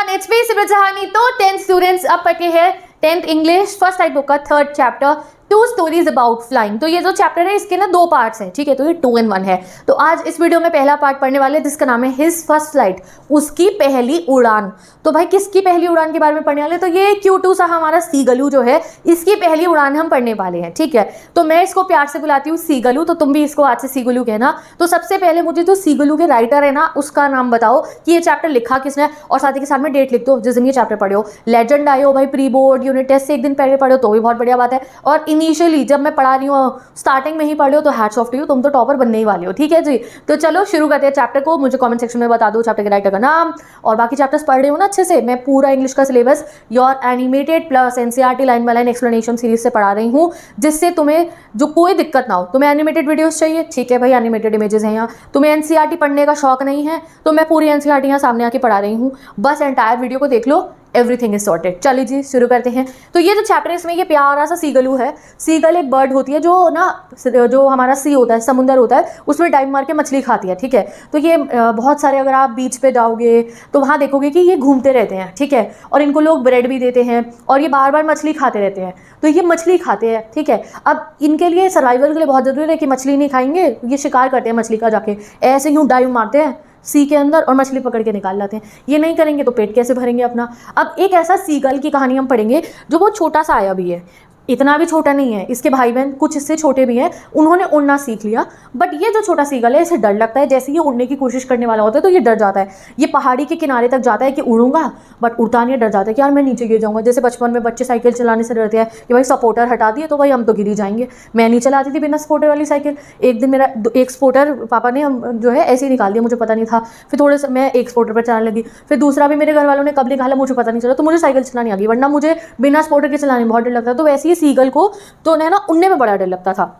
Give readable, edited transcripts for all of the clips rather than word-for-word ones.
Everyone, it's me सिमरन सहानी। तो 10th students अब पढ़ते हैं 10th English first type book का 3rd chapter two stories about flying. तो ये जो चैप्टर है इसके ना 2 पार्ट्स हैं, ठीक है। तो ये 2 in 1 है। तो आज इस वीडियो में पहला पार्ट पढ़ने वाले जिसका नाम है हिज फर्स्ट फ्लाइट, उसकी पहली उड़ान। तो भाई किसकी पहली उड़ान के बारे में पढ़ने वाले? तो ये क्यूटू सा हमारा सीगलू जो है, इसकी पहली उड़ान हम पढ़ने वाले हैं, ठीक है। तो मैं इसको प्यार से बुलाती हूँ सीगलू, तो तुम भी इसको आज से सीगलू कहना। तो सबसे पहले मुझे जो सीगलू के राइटर है ना, उसका नाम बताओ कि ये चैप्टर लिखा किसने, और साथ ही के साथ में डेट लिख दो जिस दिन ये चैप्टर पढ़े हो। लेजेंड आए हो भाई, प्री बोर्ड यूनिट टेस्ट से एक दिन पहले पढ़े हो तो भी बहुत बढ़िया बात है। और इनिशियली जब मैं पढ़ा रही हूँ स्टार्टिंग में ही पढ़ रहे हो तो हैट्स ऑफ टू यू, तुम तो टॉपर बनने ही वाले हो, ठीक है जी। तो चलो शुरू करते हैं चैप्टर को। मुझे कमेंट सेक्शन में बता दो चैप्टर के राइटर का नाम, और बाकी चैप्टर्स पढ़ रहे हो ना अच्छे से। मैं पूरा इंग्लिश का syllabus your animated plus NCERT line by line explanation series से पढ़ा रही हूँ, जिससे तुम्हें जो कोई दिक्कत ना हो। तुम्हें एनिमेटेड वीडियोस चाहिए, ठीक है भाई, एनिमेटेड इमेजेस हैं यहाँ। तुम्हें एनसीईआरटी पढ़ने का शौक नहीं है तो मैं पूरी एनसीईआरटी यहाँ सामने आके पढ़ा रही हूँ, बस एंटायर वीडियो को देख लो, एवरीथिंग इज सॉर्टेड। चलिए जी शुरू करते हैं। तो ये जो चैप्टर है इसमें ये प्यारा सा सीगलू है। सीगल एक बर्ड होती है जो ना, जो हमारा सी होता है, समुंदर होता है, उसमें डाइव मार के मछली खाती है, ठीक है। तो ये बहुत सारे, अगर आप बीच पे जाओगे तो वहाँ देखोगे कि ये घूमते रहते हैं, ठीक है। और इनको लोग ब्रेड भी देते हैं और ये बार बार मछली खाते रहते हैं। तो ये मछली खाते हैं, ठीक है। अब इनके लिए सर्वाइवल के लिए बहुत ज़रूरी है कि मछली नहीं खाएंगे, ये शिकार करते हैं मछली का, जाके ऐसे यूँ डाइव मारते हैं सी के अंदर और मछली पकड़ के निकाल लाते हैं। ये नहीं करेंगे तो पेट कैसे भरेंगे अपना। अब एक ऐसा सीगल की कहानी हम पढ़ेंगे जो बहुत छोटा सा आया भी है, इतना भी छोटा नहीं है, इसके भाई बहन कुछ इससे छोटे भी हैं, उन्होंने उड़ना सीख लिया। बट ये जो छोटा सीगल है इसे डर लगता है, जैसे ये उड़ने की कोशिश करने वाला होता है तो ये डर जाता है। ये पहाड़ी के किनारे तक जाता है कि उड़ूंगा, बट उड़ता नहीं, डर जाता है कि यार मैं नीचे गिर जाऊंगा। जैसे बचपन में बच्चे साइकिल चलाने से डरते हैं कि भाई सपोर्टर हटा दिए तो भाई हम तो गिर ही जाएंगे। मैं नहीं चलाती थी बिना सपोर्टर वाली साइकिल। एक दिन मेरा एक सपोर्टर पापा ने जो है ऐसे ही निकाल दिया, मुझे पता नहीं था। फिर थोड़े से मैं एक सपोर्टर पर चलाने लगी, फिर दूसरा भी मेरे घर वालों ने कब निकाला मुझे पता नहीं चला, तो मुझे साइकिल चलानी आ गई, वरना मुझे बिना सपोर्टर के चलाने में बहुत डर लगता। तो वैसे ही सीगल को तो ना उड़ने में बड़ा डर लगता था।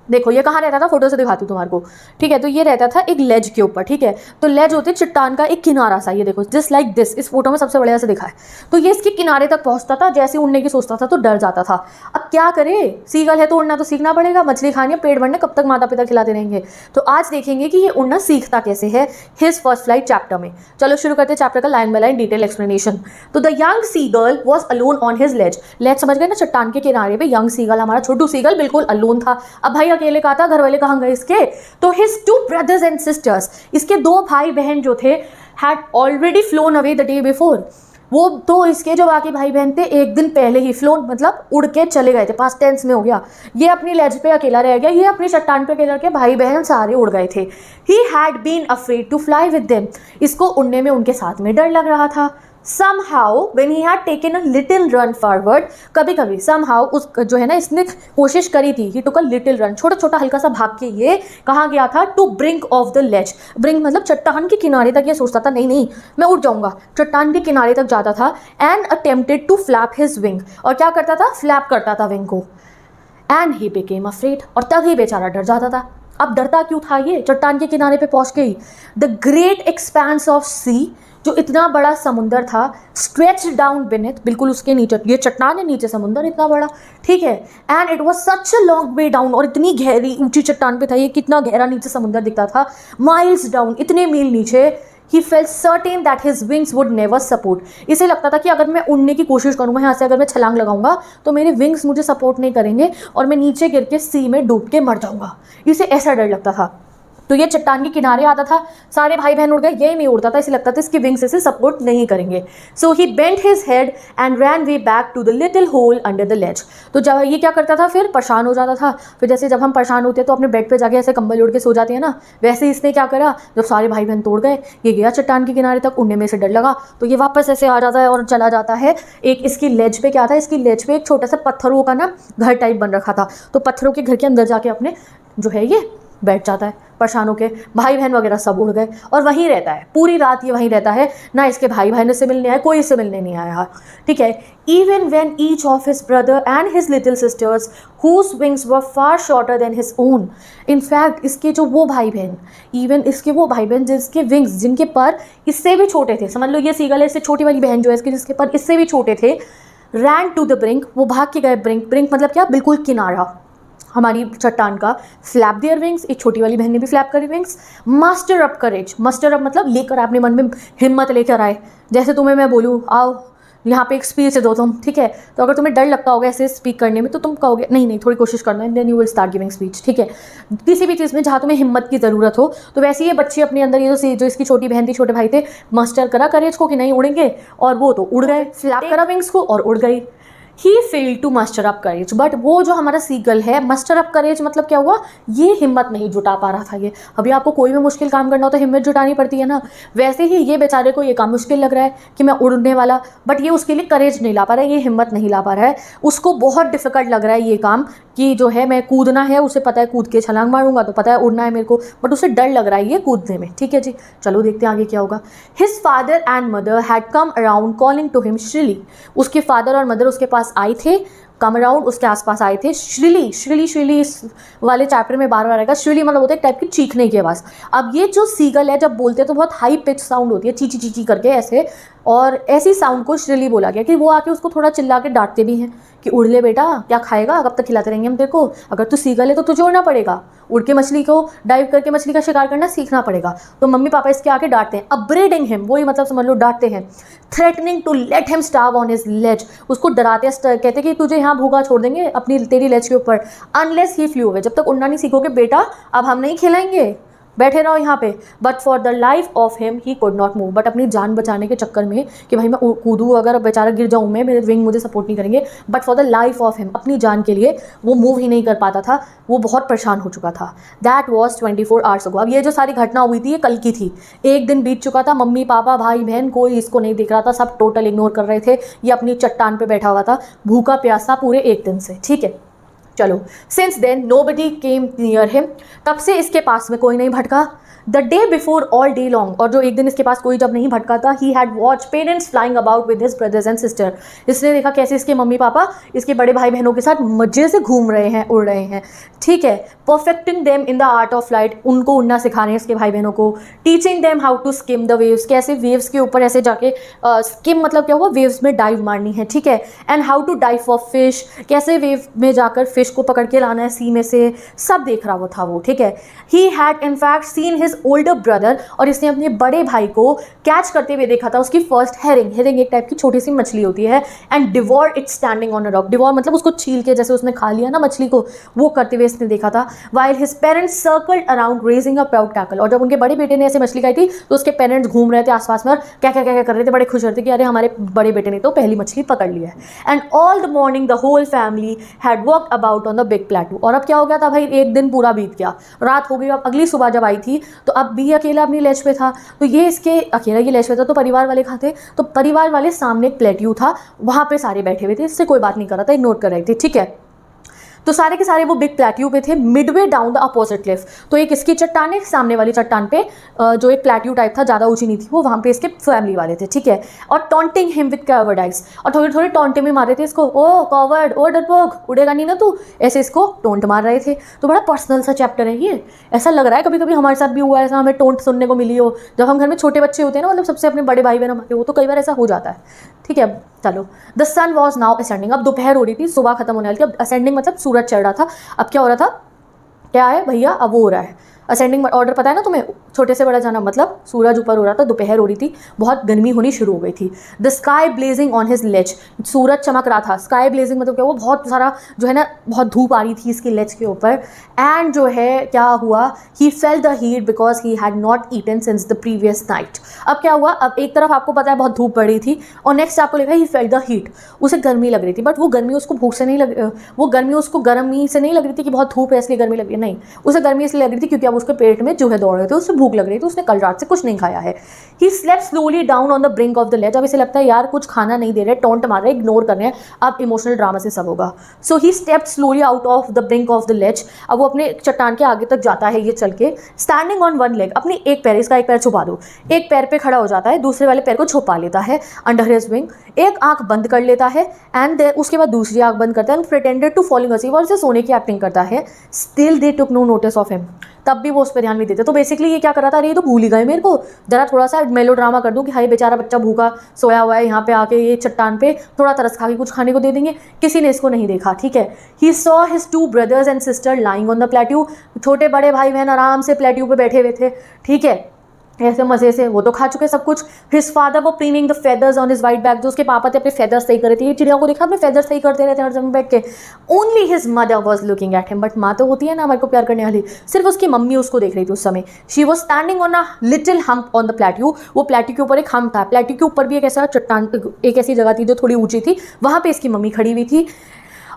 देखो ये कहाँ रहता था, फोटो से दिखाती हूँ तुम्हारे को, ठीक है। तो ये रहता था एक लेज के ऊपर, ठीक है। तो लेज होती है चट्टान का एक किनारा सा, ये देखो जस्ट लाइक दिस, इस फोटो में सबसे बढ़िया से दिखा है। तो ये इसके किनारे तक पहुंचता था, जैसे उड़ने की सोचता था तो डर जाता था। अब क्या करे, सीगल है तो उड़ना तो सीखना पड़ेगा, मछली खानी है, पेट भरने, कब तक माता पिता खिलाते रहेंगे। तो आज देखेंगे कि ये उड़ना सीखता कैसे है हिज फर्स्ट फ्लाइट चैप्टर में। चलो शुरू करते हैं चैप्टर का line by line detail explanation. तो the young seagull was alone on his ledge. Ledge समझ गए ना, चट्टान के किनारे पे यंग सीगल, हमारा छोटू सीगल बिल्कुल अलोन था। अब भाई अकेले कहा था, घर वाले कहाँ गए इसके? तो हिज 2 brothers and sisters, इसके 2 भाई बहन जो थे, had already phloem away the day before. वो तो इसके जो बाकी भाई बहन थे एक दिन पहले ही फ्लोन मतलब उड़ के चले गए थे, पास्ट टेंस में हो गया। ये अपनी लेज पे अकेला रह गया, ये अपनी चट्टान पे अकेला, के भाई बहन सारे उड़ गए थे। He had been afraid to fly with them, इसको उड़ने में उनके साथ में डर लग रहा था। Somehow when he had taken a little run forward, कभी कभी somehow उस जो है ना, इसने कोशिश करी थी, he took a little run, छोटा छोटा हल्का सा भाग के ये कहाँ गया था? to brink of the ledge। brink मतलब चट्टान के किनारे तक। ये सोचता था नहीं नहीं मैं उड़ जाऊंगा, चट्टान के किनारे तक जाता था। and attempted to flap his wing, और क्या करता था? फ्लैप करता था विंग को। and he became afraid, और तब ही बेचारा डर जाता था। अब डरता क्यों था ये? चट्टान के किनारे पे पहुंच गई। द ग्रेट एक्सपेंस ऑफ सी, जो इतना बड़ा समुंदर था, स्ट्रेच डाउन बिनेथ, बिल्कुल उसके नीचे, ये चट्टान है, नीचे समुंदर इतना बड़ा, ठीक है। And it was such a long way down, और इतनी गहरी ऊंची चट्टान पे था ये, कितना गहरा नीचे समुंदर दिखता था, माइल्स डाउन, इतने मील नीचे। He felt certain that his wings would never support. इसे लगता था कि अगर मैं उड़ने की कोशिश करूँगा यहाँ से, अगर मैं छलांग लगाऊंगा तो मेरे विंग्स मुझे सपोर्ट नहीं करेंगे और मैं नीचे गिर के सी में डूब के मर जाऊंगा। इसे ऐसा डर लगता था। तो ये चट्टान के किनारे आता था, सारे भाई बहन उड़ गए, ये नहीं उड़ता था, इसे लगता था इसके विंग्स इसे सपोर्ट नहीं करेंगे। So he bent his head and ran away back to the little hole under the ledge. तो जब ये क्या करता था, फिर परेशान हो जाता था। फिर जैसे जब हम परेशान होते हैं तो अपने बेड पे जाके ऐसे कंबल ओढ़ के सो जाते हैं ना, वैसे इसने क्या करा, जब सारे भाई बहन तोड़ गए, ये गया चट्टान के किनारे तक, उड़ने में से डर लगा तो ये वापस ऐसे आ जाता है और चला जाता है। एक इसकी लेज पे क्या था, इसकी लेज पे एक छोटा सा पत्थरों का ना घर टाइप बन रखा था, तो पत्थरों के घर के अंदर जाके अपने जो है ये बैठ जाता है। परेशान होके भाई बहन वगैरह सब उड़ गए और वहीं रहता है पूरी रात, ये वहीं रहता है ना। इसके भाई बहन से मिलने आए, कोई इससे मिलने नहीं आया, ठीक है। Even when each of his brother and his little sisters whose wings were far shorter than his own. In fact इसके जो वो भाई बहन, इवन इसके वो भाई बहन जिसके विंग्स, जिनके पर इससे भी छोटे थे, समझ लो ये सीगल है, इससे छोटी वाली बहन जो है इसके, जिसके पर इससे भी छोटे थे, रैन टू द ब्रिंक, वो भाग के गए ब्रिंक। ब्रिंक मतलब क्या? बिल्कुल किनारा। हमारी चट्टान का, फ्लैप देयर विंग्स, एक छोटी वाली बहन ने भी फ्लैप करी विंग्स, मास्टर अप करेज, मास्टर अप मतलब लेकर अपने मन में हिम्मत लेकर आए। जैसे तुम्हें मैं बोलूँ आओ यहाँ पे एक स्पीच दो तुम, ठीक है, तो अगर तुम्हें डर लगता होगा ऐसे स्पीक करने में तो तुम कहोगे नहीं नहीं थोड़ी कोशिश करना है, then you will start giving speech, ठीक है। किसी भी चीज़ में जहाँ तुम्हें हिम्मत की ज़रूरत हो, तो वैसे ये बच्चे अपने अंदर ये जो इसकी छोटी बहन थी, छोटे भाई थे, मास्टर करा करेज को कि नहीं उड़ेंगे, और वो तो उड़ गए, फ्लैप करा विंग्स को और उड़ गई। He failed to muster up courage, but वो जो हमारा सीगल है, मस्टर अप करेज मतलब क्या हुआ, ये हिम्मत नहीं जुटा पा रहा था। ये अभी आपको कोई भी मुश्किल काम करना हो तो हिम्मत जुटानी पड़ती है ना, वैसे ही ये बेचारे को ये काम मुश्किल लग रहा है कि मैं उड़ने वाला, बट ये उसके लिए करेज नहीं ला पा रहा है, ये हिम्मत नहीं ला पा रहा है, उसको बहुत डिफिकल्ट लग रहा है ये काम कि जो है मैं कूदना है, उसे पता है कूद के छलांग मारूंगा तो पता है उड़ना है मेरे को, बट उसे डर लग रहा है ये कूदने में, ठीक है जी। चलो देखते हैं आगे क्या होगा। His father and mother had come around calling to him shrilly, उसके फादर और मदर उसके पास आए थे, कम अराउंड उसके आसपास आए थे। श्रीली, श्रीली, श्रीली इस वाले चैप्टर में बार बार आएगा। श्रीली मतलब होता है एक टाइप की चीखने की आवाज़। अब ये जो सीगल है जब बोलते हैं तो बहुत हाई पिच साउंड होती है, चीची चीची करके ऐसे, और ऐसी साउंड को श्रीली बोला गया कि वो आके उसको थोड़ा चिल्ला के डांटते भी हैं कि उड़ ले बेटा, क्या खाएगा, कब तक खिलाते रहेंगे हम तेरे को, अगर तू सीगल है तो तुझे उड़ना पड़ेगा, उड़ के मछली को डाइव करके मछली का शिकार करना सीखना पड़ेगा। तो मम्मी पापा इसके आके डांटते हैं, अपब्रेडिंग हिम, वही मतलब समझ लो डांटते हैं। Threatening to let him starve on his ledge, उसको डराते कहते कि तुझे यहाँ भूखा छोड़ देंगे अपनी तेरी लेज के ऊपर, अनलेस ही फ्लू अवे, जब तक उड़ना नहीं सीखोगे बेटा अब हम नहीं खिलाएंगे, बैठे रहो यहाँ पे। But for the life of him he could not move, but अपनी जान बचाने के चक्कर में कि भाई मैं कूदूँ अगर बेचारा गिर जाऊँ मैं, मेरे विंग मुझे सपोर्ट नहीं करेंगे, but for the life of him, अपनी जान के लिए वो मूव ही नहीं कर पाता था, वो बहुत परेशान हो चुका था। That was 24 hours ago. अब ये जो सारी घटना हुई थी ये कल की थी, एक दिन बीत चुका था, मम्मी पापा भाई बहन कोई इसको नहीं देख रहा था, सब टोटल इग्नोर कर रहे थे, ये अपनी चट्टान पर बैठा हुआ था भूखा प्यासा पूरे एक दिन से, ठीक है। चलो, since then nobody came near him, तब से इसके पास में कोई नहीं भटका। The day before all day long, और जो एक दिन इसके पास कोई जब नहीं भटका था, he had watch parents flying about with his brothers and sister, इसने देखा कैसे इसके मम्मी पापा इसके बड़े भाई बहनों के साथ मजे से घूम रहे हैं, उड़ रहे हैं, ठीक है। Perfecting them in the art of flight, उनको उड़ना सिखा रहे हैं इसके भाई बहनों को। Teaching them how to skim the waves, कैसे वेव्स के ऊपर ऐसे जाके स्किम मतलब क्या हुआ, वेव्स में डाइव मारनी है, ठीक है। And how to dive for fish, कैसे वेव में जाकर फिश को पकड़ के लाना है सी में से, सब देख रहा था वो, ठीक है। He had in fact seen his older brother, और इसने अपने बड़े भाई को कैच करते हुए देखा था उसकी फर्स्ट हेरिंग, हेरिंग एक टाइप की छोटी सी मछली होती है, and devour it standing on a rock, devour मतलब उसको छील के जैसे उसने खा लिया ना मछली को, वो करते हुए इसने देखा था। While his parents circled around raising a proud cackle, और जब उनके बड़े बेटे ने ऐसे मछली खाई थी तो उसके पेरेंट्स घूम रहे थे आसपास में और क्या क्या क्या क्या कर रहे थे, बड़े खुश रहते कि अरे हमारे बड़े बेटे ने तो पहली मछली पकड़ लिया है। And all the morning the whole family had walked about on the big plateau, और अब क्या हो गया था भाई, एक दिन पूरा बीत गया, रात हो गई, अब अगली सुबह जब आई थी तो अब भी अकेला अपनी लेज पे था, तो ये इसके अकेला ये लेज पे था, तो परिवार वाले खाते, तो परिवार वाले सामने एक प्लेट्यू था, वहाँ पे सारे बैठे हुए थे, इससे कोई बात नहीं कर रहा था, इग्नोर कर रहे थे, ठीक है। तो सारे के सारे वो बिग प्लेट्यू पे थे, Midway down the opposite Cliff, तो एक इसकी चट्टान है, सामने वाली चट्टान पे जो एक प्लेट्यू टाइप था, ज़्यादा ऊंची नहीं थी वो, वहाँ पे इसके फैमिली वाले थे, ठीक है। और taunting him with covered eyes, और थोड़ी थोड़ी टॉन्टे में मार रहे थे इसको, ओ कवर्ड, ओ डरपोक, उड़ेगा नहीं ना तू, ऐसे इसको टोंट मार रहे थे। तो बड़ा पर्सनल सा चैप्टर है ये, ऐसा लग रहा है कभी कभी हमारे साथ भी हुआ है, ऐसा हमें टोंट सुनने को मिली हो, जब हम घर में छोटे बच्चे होते हैं ना, मतलब सबसे अपने बड़े भाई बहन हमारे, वो तो कई बार ऐसा हो जाता है, ठीक है। चलो, the sun was now ascending, अब दोपहर हो रही थी, सुबह खत्म होने वाली थी, अब असेंडिंग मतलब सूरज चढ़ रहा था। अब क्या हो रहा था, क्या है भैया, अब वो हो रहा है असेंडिंग ऑर्डर, पता है ना तुम्हें, छोटे से बड़ा जाना मतलब सूरज ऊपर हो रहा था, दोपहर हो रही थी, बहुत गर्मी होनी शुरू हो गई थी। The sky blazing on his ledge, सूरज चमक रहा था, स्काई ब्लेजिंग मतलब क्या, वो बहुत सारा जो है ना बहुत धूप आ रही थी इसकी लेज के ऊपर। एंड जो है क्या हुआ, he felt the heat because he had not eaten since the previous night. अब क्या हुआ, अब एक तरफ आपको पता है बहुत धूप पड़ रही थी, और नेक्स्ट आपको लिखा है ही फेल्ट द हीट, उसे गर्मी लग रही थी, बट वो गर्मी उसको भूख से नहीं लग, वो गर्मी उसको गर्मी से नहीं लग रही थी कि बहुत धूप है इसलिए गर्मी लग रही है, नहीं, उसे गर्मी इसलिए लग रही थी क्योंकि अब उसके पेट में चूहे दौड़ रहे थे, उससे भूख लग रही थी, उसने कल रात से कुछ नहीं खाया है। He slept slowly down on the brink of the ledge, अब इसे लगता है यार कुछ खाना नहीं दे रहे, टोंट मार रहे, इग्नोर कर रहे हैं, अब इमोशनल ड्रामा से सब होगा। So he stepped slowly out of the brink of the ledge, अब वो अपने चट्टान के आगे तक जाता है ये चल के, स्टैंडिंग ऑन वन लेग, अपनी एक पैर, इसका एक पैर छुपा दो, एक पैर पे खड़ा हो जाता है, दूसरे वाले पैर को छुपा लेता है अंडर हिज विंग, एक आंख बंद कर लेता है, एंड उसके बाद दूसरी आंख बंद करता है, प्रिटेंडेड टू फॉलिंग असीफ, और उसे सोने की एक्टिंग करता है। Still they took no notice of him, तब भी वो उस पर ध्यान नहीं देते। तो बेसिकली ये क्या कर रहा था, अरे ये तो भूल ही गए मेरे को, जरा थोड़ा सा मेलो ड्रामा कर दूँ कि हाय बेचारा बच्चा भूखा सोया हुआ है यहाँ पे आके ये चट्टान पे, थोड़ा तरस खा के कुछ खाने को दे देंगे। किसी ने इसको नहीं देखा, ठीक है। ही saw his 2 brothers and sister lying on the plateau, छोटे बड़े भाई बहन आराम से प्लेट्यू पे बैठे हुए थे, ठीक है, ऐसे मजे से, वो तो खा चुके सब कुछ। हिज फादर वो preening the feathers on his white back, जो उसके पापा थे अपने फेदर्स सही कर रहे थे। ये चिड़िया को देखा अपने फेदर्स सही करते रहते हैं हर जगह बैठ के। Only his mother was looking at him, but माँ तो होती है ना हमारे को प्यार करने वाली, सिर्फ उसकी मम्मी उसको देख रही थी उस समय। She was standing on a little hump on the plateau, वो प्लेट्यू के ऊपर एक हम्प था, प्लेट्यू के ऊपर भी एक ऐसा चट्टान, एक ऐसी जगह थी जो थोड़ी ऊंची थी, वहाँ पे इसकी मम्मी खड़ी हुई थी।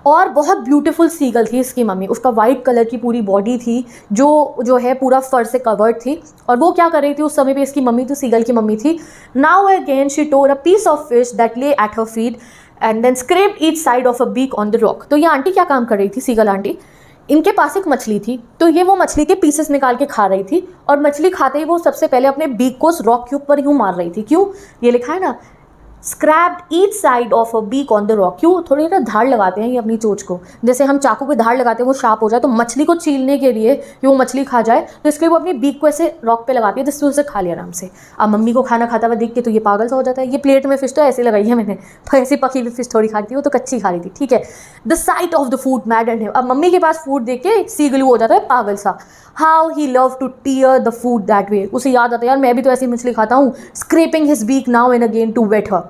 और बहुत ब्यूटीफुल सीगल थी इसकी मम्मी, उसका वाइट कलर की पूरी बॉडी थी जो है पूरा फर से कवर्ड थी। और वो क्या कर रही थी उस समय पे, इसकी मम्मी तो सीगल की मम्मी थी। Now again she tore a piece of fish that lay at her feet and then scraped each side of a beak on the rock. तो ये आंटी क्या काम कर रही थी, सीगल आंटी, इनके पास एक मछली थी, तो ये वो मछली के पीसेस निकाल के खा रही थी। और मछली खाते ही वो सबसे पहले अपने बीक को उस रॉक के ऊपर यूँ मार रही थी। क्यों, ये लिखा है ना, scraped each side of a beak on the rock. क्यों, थोड़ी ना धार लगाते हैं ये अपनी चोंच को, जैसे हम चाकू पे धार लगाते हैं वो शार्प हो जाए, तो मछली को छीलने के लिए कि वो मछली खा जाए, तो इसके लिए वो अपनी बीक को ऐसे रॉक पे लगाती है जिससे उसे खा लिया आराम से। अब मम्मी को खाना खाता हुआ देख के तो ये पागल सा हो जाता है। ये प्लेट में फिश तो ऐसे लगाई है मैंने, तो ऐसी पकी हुई फिश थोड़ी खा रही थी, वो तो कच्ची खा रही थी, ठीक है। The site of the food मैडन्ड him, अब मम्मी के पास फूड देख के सीगलू हो जाता है पागल सा। How he love two tier the food that way, उसे याद आता है यार मैं भी तो ऐसी मछली खाता हूँ। Scraping his beak now and again to whet her,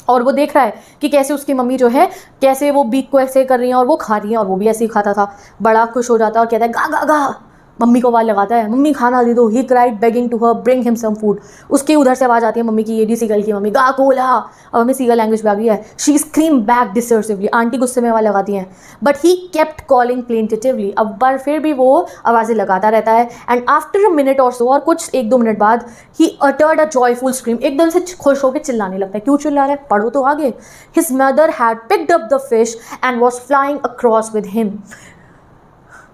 और वो देख रहा है कि कैसे उसकी मम्मी जो है कैसे वो बीक को ऐसे कर रही है और वो खा रही है, और वो भी ऐसे ही खाता था। बड़ा खुश हो जाता है और कहता है गा गा गा, मम्मी को आवाज़ लगाता है, मम्मी खाना दे दो। He cried begging to her bring him some food, उसके उधर से आवाज़ आती है मम्मी की, ये डी सीगल की मम्मी, गा कोला। अब हमें सीगल लैंग्वेज पे आ गई है। She scream back derisively, aunty गुस्से में आवाज़ लगाती हैं, but he kept calling plaintively, अब बार फिर भी वो आवाज़ें लगाता रहता है। एंड आफ्टर अ मिनट और सो, और कुछ 1-2 मिनट बाद, he uttered a joyful scream, एकदम से खुश होकर चिल्लाने लगता है। क्यों चिल्ला रहा है, पढ़ो तो आगे। His mother had picked up the fish and was flying across with him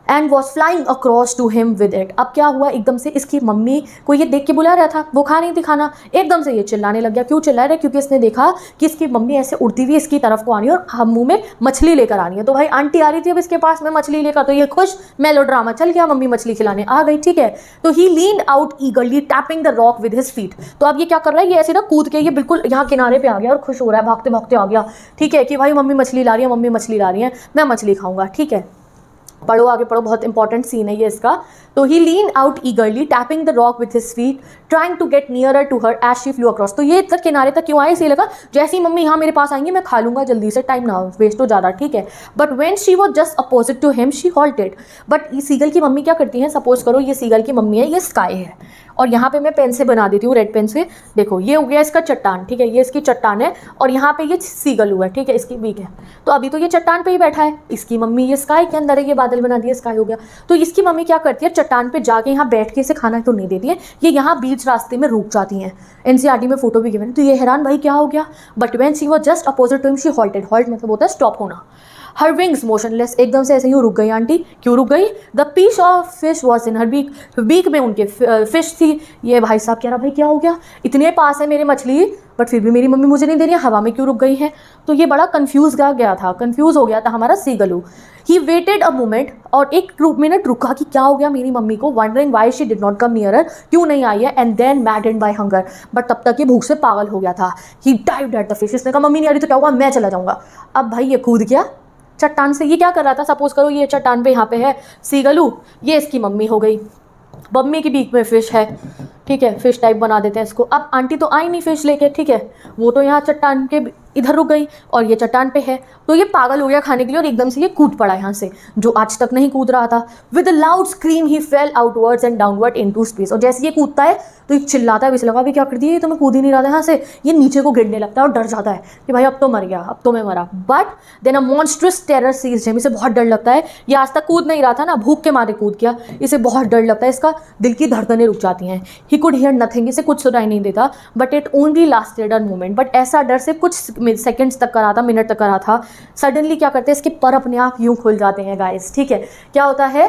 and was flying across to him with it. अब क्या हुआ, एकदम से इसकी मम्मी को ये देख के बुला रहा था, वो खा नहीं थी खाना, एकदम से ये चिल्लाने लग गया। क्यों चिल्ला रहा है, क्योंकि इसने देखा कि इसकी मम्मी ऐसे उड़ती हुई इसकी तरफ को आनी है और हम मुंह में मछली लेकर आनी है। तो भाई आंटी आ रही थी अब इसके पास में मछली लेकर, तो ये खुश, मेलो ड्रामा चल गया, मम्मी मछली खिलाने आ गई, ठीक है। तो he leaned out eagerly tapping the rock with his feet, तो अब ये क्या कर रहा है, ये ऐसे ना कूद के ये बिल्कुल यहाँ किनारे पे आ गया और खुश हो रहा है, भागते भागते आ गया, ठीक है, कि भाई मम्मी मछली ला रही है, मम्मी मछली ला रही है, मैं मछली खाऊंगा, ठीक है। पढ़ो आगे पढ़ो, बहुत इंपॉर्टेंट सीन है ये इसका। तो he lean out eagerly tapping the rock with his feet trying to get nearer to her as she flew across. तो ये तक किनारे तक क्यों आए, इसे लगा जैसे ही मम्मी यहाँ मेरे पास आएंगी मैं खा लूंगा जल्दी से, टाइम ना वेस्ट हो ज़्यादा, ठीक है। But when she was just opposite to him she halted. बट ये सीगल की मम्मी क्या करती है, सपोज करो ये सीगल की मम्मी है, ये स्काई है, और यहाँ पे मैं पेन से बना देती हूँ, रेड पेन से। देखो ये हो गया इसका चट्टान, ठीक है, ये इसकी चट्टान है, और यहाँ पे ये सीगल हुआ है, ठीक है, इसकी बीक है। तो अभी तो ये चट्टान पे ही बैठा है, इसकी मम्मी ये स्काई के अंदर है, ये बादल बना दिया, स्काई हो गया। तो इसकी मम्मी क्या करती है, चट्टान पे जाके यहाँ बैठ के इसे खाना तो नहीं देती है, ये यहाँ बीच रास्ते में रुक जाती हैं। एनसीईआरटी में फोटो भी गिवन। तो ये हैरान, भाई क्या हो गया। But when she was just opposite to him she halted, halt मतलब होता है स्टॉप होना। हर विंग्स मोशनलेस, एकदम से ऐसे ही रुक गई आंटी। क्यों रुक गई, the piece of fish was in her beak, beak में उनके फिश थी। ये भाई साहब कह रहा भाई क्या हो गया, इतने पास है मेरे मछली बट फिर भी मेरी मम्मी मुझे नहीं दे रही है, हवा में क्यों रुक गई है। तो ये बड़ा कंफ्यूज हो गया था हमारा सीगलू। ही वेटेड अ मोमेंट, और एक मिनट रुका कि क्या हो गया मेरी मम्मी को, wondering why she did not come nearer, क्यों नहीं आई है। And then maddened by hunger, but तब तक ये भूख से पागल हो गया था। He dived at the fish, इसने कहा मम्मी नहीं आ रही तो क्या होगा, मैं चला जाऊंगा। अब भाई ये कूद गया चट्टान से। ये क्या कर रहा था, सपोज करो ये चट्टान पे यहाँ पे है सीगलू, ये इसकी मम्मी हो गई, मम्मी की बीक में फिश है, ठीक है, फिश टाइप बना देते हैं इसको। अब आंटी तो आई नहीं फिश लेके, ठीक है, वो तो यहाँ चट्टान के इधर रुक गई और ये चट्टान पे है, तो ये पागल हो गया खाने के लिए और एकदम से ये कूद पड़ा यहाँ से, जो आज तक नहीं कूद रहा था। With a loud scream he fail outwards and downward into space, और जैसे ये कूदता है तो ये चिल्लाता है, इसे लगा भी क्या कर दिया, ये तो मैं कूद ही नहीं रहा था यहाँ से, ये नीचे को गिरने लगता है और डर जाता है कि भाई अब तो मर गया, अब तो मैं मरा। But then a monstrous terror seized him, इसे बहुत डर लगता है, ये आज तक कूद नहीं रहा था ना, भूख के मारे कूद गया, इसे बहुत डर लगता है, इसका दिल की धड़कनें रुक जाती हैं। ही कुड हियर नथिंग, इसे कुछ सुनाई नहीं देता, but it only lasted a moment, but ऐसा डर सिर्फ कुछ सेकंड्स तक करा था, मिनट तक करा था। सडनली क्या करते हैं, इसके पर अपने आप यूं खुल जाते हैं गाइस, ठीक है। क्या होता है,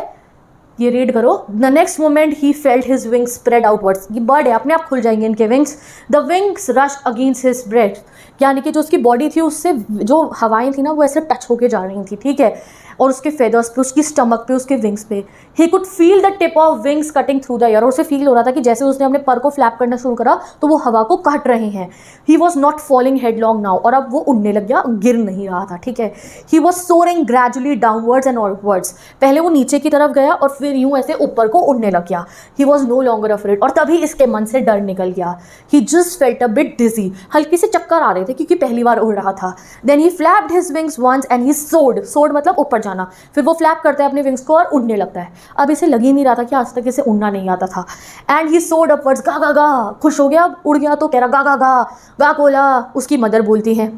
ये रीड करो। The next moment he felt his wings spread outwards, ये बर्ड है, अपने आप खुल जाएंगे इनके wings. The wings rushed against his breath, यानी कि जो उसकी बॉडी थी उससे जो हवाएं थी ना वो ऐसे टच होके जा रही थी, ठीक है, और उसके फेदर्स पे, उसकी स्टमक पे, उसके विंग्स पे। He could feel the tip of wings cutting through the air, और उसे फील हो रहा था कि जैसे उसने अपने पर को फ्लैप करना शुरू करा तो वो हवा को काट रहे हैं। He was not falling headlong now, और अब वो उड़ने लग गया, गिर नहीं रहा था, ठीक है। He was soaring gradually downwards and outwards, पहले वो नीचे की तरफ गया और फिर यूं ऐसे ऊपर को उड़ने लग गया। He was no longer afraid, और तभी इसके मन से डर निकल गया। He just felt a bit dizzy, हल्के से चक्कर आ रहे थे क्योंकि पहली बार उड़ रहा था। Then he flapped his wings once and he soared, soared मतलब ऊपर जाना, फिर वो फ्लैप करता है अपने विंग्स को और उड़ने लगता है। अब इसे लग ही नहीं रहा था कि आज तक इसे उड़ना नहीं आता था। एंड ही सोर्ड अपवर्ड्स, गा गा गा, खुश हो गया, उड़ गया तो कह रहा गा गा गा, गा कोला। उसकी मदर बोलती है,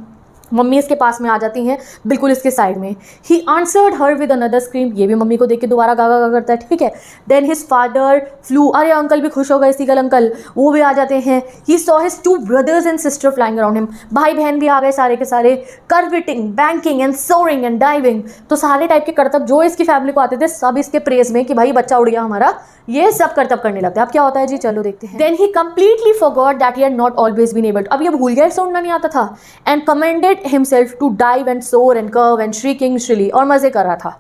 मम्मी इसके पास में आ जाती हैं, बिल्कुल इसके साइड में। He answered her with another scream, ये भी मम्मी को देख के दोबारा गा गा गा करता है, ठीक है। देन हिज फादर फ्लू, अरे अंकल भी खुश हो गए, सीगल अंकल, वो भी आ जाते हैं। He saw his 2 brothers and sister flying around him, भाई बहन भी आ गए सारे के सारे। Curveting, banking and soaring and diving, तो सारे टाइप के करतब जो इसकी फैमिली को आते थे सब इसके प्रेज में कि भाई बच्चा उड़ गया हमारा, ये सब करतब करने लगते हैं। अब क्या होता है जी, चलो देखते हैं। Then he completely forgot that he had not always been able, अब ये भूल गया इसे उड़ना नहीं आता था। And commanded himself to dive and soar and curve and shrieking shrilly, और मजे कर रहा था।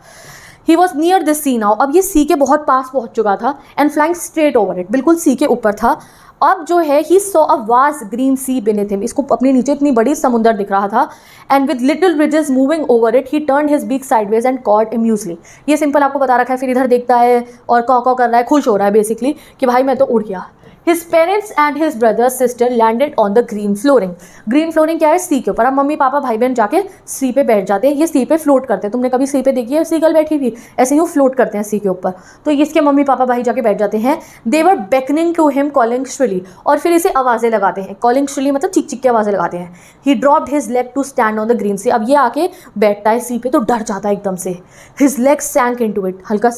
He was near the sea now, अब ये सी के बहुत पास पहुंच चुका था। And flying straight over it, बिल्कुल सी के ऊपर था। अब जो है he saw a vast green sea beneath him, इसको अपने नीचे इतनी बड़ी समुंदर दिख रहा था। And with little ridges moving over it he turn his beak sideways and caught amusedly, ये सिंपल आपको बता रखा है। फिर इधर देखता है और कॉ कॉ कर रहा है, खुश हो रहा है बेसिकली कि भाई मैं तो उड़ गया। His parents and his brother sister landed on the green flooring. Green flooring क्या है, सी के ऊपर। अब मम्मी पापा भाई बहन जाके सी पे बैठ जाते हैं, ये सी पे फ्लोट करते हैं। तुमने कभी सी पे देखी है सीगल बैठी हुई, ऐसे ही फ्लोट करते हैं सी के ऊपर। तो इसके मम्मी पापा भाई जाके बैठ जाते हैं। They were beckoning to him calling shrilly, और फिर इसे आवाज़ें लगाते हैं। Calling shrilly मतलब चिक चिक की आवाज़ें लगाते हैं। He dropped his leg to stand on the green sea, अब ये आके बैठता है सी पे तो डर जाता है एकदम से। His legs sank into it, हल्का,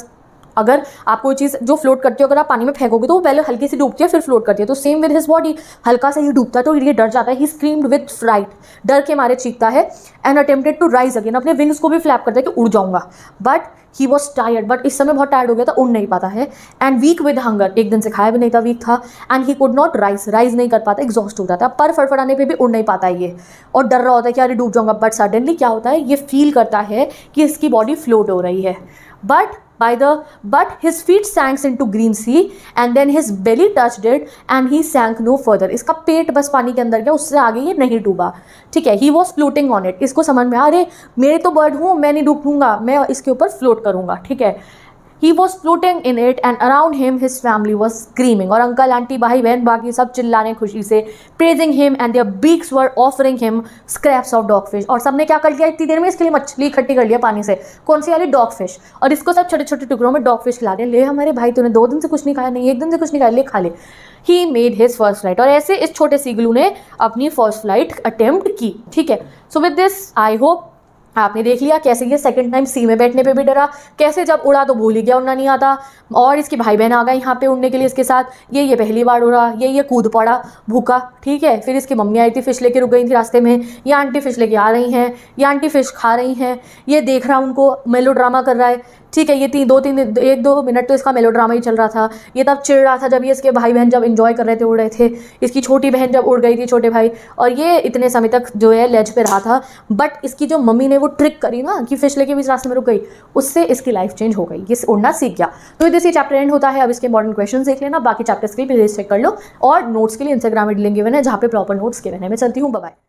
अगर आप कोई चीज़ जो फ्लोट करती हो अगर आप पानी में फेंकोगे तो वो पहले हल्की सी डूबती है फिर फ्लोट करती है, तो सेम विद हिज बॉडी, हल्का सा ही डूबता है तो ये डर जाता है। ही स्क्रीम्ड विद फ्राइट, डर के मारे चीखता है। And attempted to rise again, अपने विंग्स को भी फ्लैप करता है कि उड़ जाऊंगा। But he was tired, but इस समय बहुत टायर्ड हो गया था, उड़ नहीं पाता है। एंड वीक विद हंगर, एक दिन से खाया भी नहीं था, वीक था। And he could not rise नहीं कर पाता, एग्जॉस्ट हो जाता है। पर फड़फड़ाने पे भी उड़ नहीं पाता है ये, और डर रहा होता है कि अरे डूब जाऊंगा। बट सडनली क्या होता है, ये फील करता है कि इसकी बॉडी फ्लोट हो रही है। But his feet sank into green sea and then his belly touched it and he sank no further. इसका पेट बस पानी के अंदर गया, उससे आगे ये नहीं डूबा, ठीक है। He was floating on it, इसको समझ में अरे मेरे तो बर्ड हूँ, मैं नहीं डूबूंगा, मैं इसके ऊपर फ्लोट करूँगा, ठीक है। He was floating in it and around him his family was screaming, और अंकल आंटी भाई बहन बाकी सब चिल्लाने खुशी से, praising him and their beaks were offering him scraps of dogfish, और सबने क्या कर लिया इतनी देर में, इसके लिए मछली इकट्ठी कर लिया पानी से, कौन सी वाली, डॉगफिश, और इसको सब छोटे छोटे टुकड़ों में डॉगफिश खिला रहे, ले हमारे भाई तूने 2 दिन से कुछ नहीं खाया, नहीं 1 दिन से कुछ नहीं खाया, ले खा ले। He made his first flight, और ऐसे इस छोटे सीगलू ने अपनी फर्स्ट फ्लाइट अटेम्प्ट की, ठीक है। So with this I hope आपने देख लिया कैसे ये सेकंड टाइम सी में बैठने पे भी डरा, कैसे जब उड़ा तो भूल ही गया उड़ना नहीं आता, और इसके भाई बहन आ गए यहाँ पे उड़ने के लिए इसके साथ, ये पहली बार उड़ा, ये कूद पड़ा भूखा, ठीक है। फिर इसकी मम्मी आई थी, फिश लेके रुक गई थी रास्ते में, ये आंटी फिश लेके आ रही हैं, ये आंटी फिश खा रही हैं, ये देख रहा उनको मेलो ड्रामा कर रहा है, ठीक है। ये 1-2 मिनट तो इसका मेलो ड्रामा ही चल रहा था। ये तब चिढ़ रहा था जब ये इसके भाई बहन जब इंजॉय कर रहे थे, उड़ रहे थे, इसकी छोटी बहन जब उड़ गई थी, छोटे भाई, और ये इतने समय तक जो है लेज पे रहा था। बट इसकी जो मम्मी ने वो ट्रिक करी ना कि फिश लेके भी इस रास्ते में रुक गई, उससे इसकी लाइफ चेंज हो गई, ये उड़ना सीख गया। तो इधर से चैप्टर एंड होता है। अब इसके इंपॉर्टेंट क्वेश्चन देख लेना, बाकी चैप्टर्स के लिए प्लेलिस्ट चेक कर लो, और नोट्स के लिए इंस्टाग्राम में लिंक गिवन है जहाँ पे प्रॉपर नोट्स गिवन है। मैं चलती हूँ, बाय बाय।